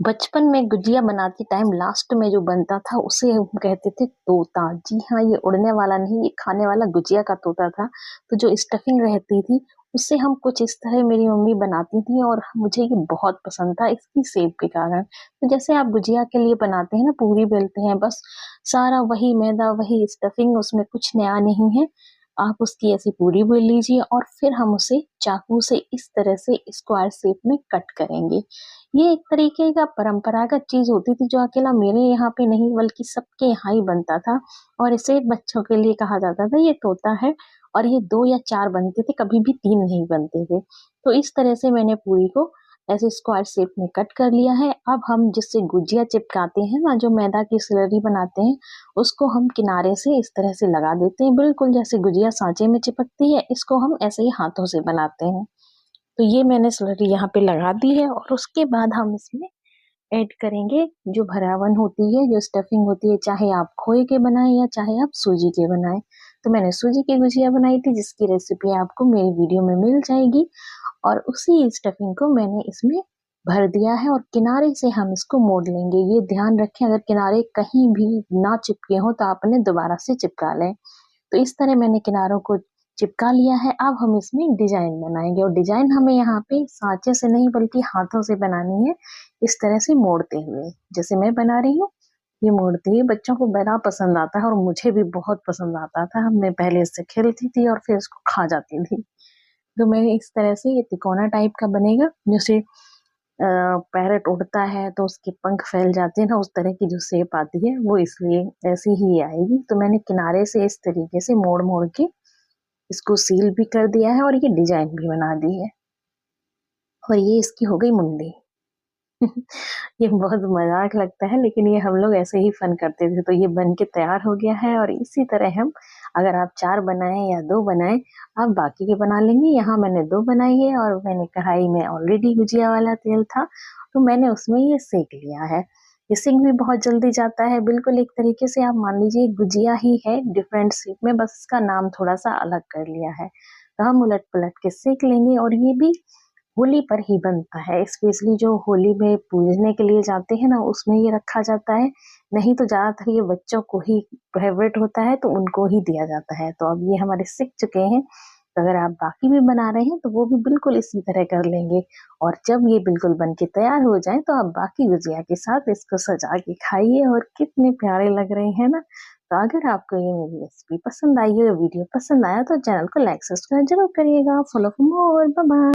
बचपन में गुजिया बनाते टाइम लास्ट में जो बनता था उसे हम कहते थे तोता। जी हाँ, ये उड़ने वाला नहीं, ये खाने वाला गुजिया का तोता था। तो जो स्टफिंग रहती थी उससे हम कुछ इस तरह मेरी मम्मी बनाती थी और मुझे ये बहुत पसंद था इसकी शेप के कारण। तो जैसे आप गुजिया के लिए बनाते हैं ना, पूरी बेलते हैं, बस सारा वही मैदा वही स्टफिंग, उसमें कुछ नया नहीं है। आप उसकी ऐसी पूरी बेल लीजिए और फिर हम उसे चाकू से इस तरह से स्क्वायर शेप में कट करेंगे। ये एक तरीके का परंपरागत चीज होती थी जो अकेला मेरे यहाँ पे नहीं बल्कि सबके यहाँ ही बनता था। और इसे बच्चों के लिए कहा जाता था ये तोता है। और ये 2 या 4 बनते थे, कभी भी 3 नहीं बनते थे। तो इस तरह से मैंने पूरी को ऐसे स्क्वायर शेप में कट कर लिया है। अब हम जिससे गुजिया चिपकाते हैं ना, जो मैदा की स्लरी बनाते हैं, उसको हम किनारे से इस तरह से लगा देते हैं, बिल्कुल जैसे गुजिया सांचे में चिपकती है, इसको हम ऐसे ही हाथों से बनाते हैं। तो ये मैंने स्लरी यहाँ पे लगा दी है और उसके बाद हम इसमें ऐड करेंगे जो भरावन होती है, जो स्टफिंग होती है, चाहे आप खोए के बनाएं या चाहे आप सूजी के बनाएं। तो मैंने सूजी की गुजिया बनाई थी जिसकी रेसिपी आपको मेरी वीडियो में मिल जाएगी। और उसी स्टफिंग को मैंने इसमें भर दिया है और किनारे से हम इसको मोड़ लेंगे। ये ध्यान रखें, अगर किनारे कहीं भी ना चिपके हो तो आप उन्हें दोबारा से चिपका लें। तो इस तरह मैंने किनारों को चिपका लिया है। अब हम इसमें डिजाइन बनाएंगे और डिजाइन हमें यहाँ पे सांचे से नहीं बल्कि हाथों से बनानी है, इस तरह से मोड़ते हुए, जैसे मैं बना रही हूँ। ये मोड़ते हुए बच्चों को बड़ा पसंद आता है और मुझे भी बहुत पसंद आता था। मैं पहले इससे खेलती थी और फिर इसको खा जाती थी। तो मैंने इस तरह से ये तिकोना टाइप का बनेगा, जैसे पैरट उड़ता है तो उसके पंख फैल जाते हैं ना, उस तरह की जो शेप आती है वो इसलिए ऐसी ही आएगी। तो मैंने किनारे से इस तरीके से मोड़ मोड़ के इसको सील भी कर दिया है और ये डिजाइन भी बना दी है। और ये इसकी हो गई मुंडी। ये बहुत मजाक लगता है लेकिन ये हम लोग ऐसे ही फन करते थे। तो ये बन के तैयार हो गया है और इसी तरह हम, अगर आप 4 बनाएं या 2 बनाएं, आप बाकी के बना लेंगे। यहाँ मैंने 2 बनाई है और मैंने कढ़ाई में ऑलरेडी गुजिया वाला तेल था तो मैंने उसमें ये सेक लिया है। ये सिक भी बहुत जल्दी जाता है, बिल्कुल एक तरीके से आप मान लीजिए गुजिया ही है, डिफरेंट शेप में, बस इसका नाम थोड़ा सा अलग कर लिया है। तो हम उलट पलट के सेक लेंगे और ये भी होली पर ही बनता है। स्पेशली जो होली में पूजने के लिए जाते हैं ना, उसमें ये रखा जाता है। नहीं तो ज्यादातर ये बच्चों को ही फेवरेट होता है तो उनको ही दिया जाता है। तो अब ये हमारे सीख चुके हैं। तो अगर आप बाकी भी बना रहे हैं तो वो भी बिल्कुल इसी तरह कर लेंगे। और जब ये बिल्कुल बन के तैयार हो जाए तो आप बाकी गुजिया के साथ इसको सजा के खाइए और कितने प्यारे लग रहे हैं ना। तो अगर आपको ये मेरी रेसिपी पसंद आई हो या वीडियो पसंद आया तो चैनल को लाइक सब्सक्राइब जरूर करिएगा। Follow for more, bye bye.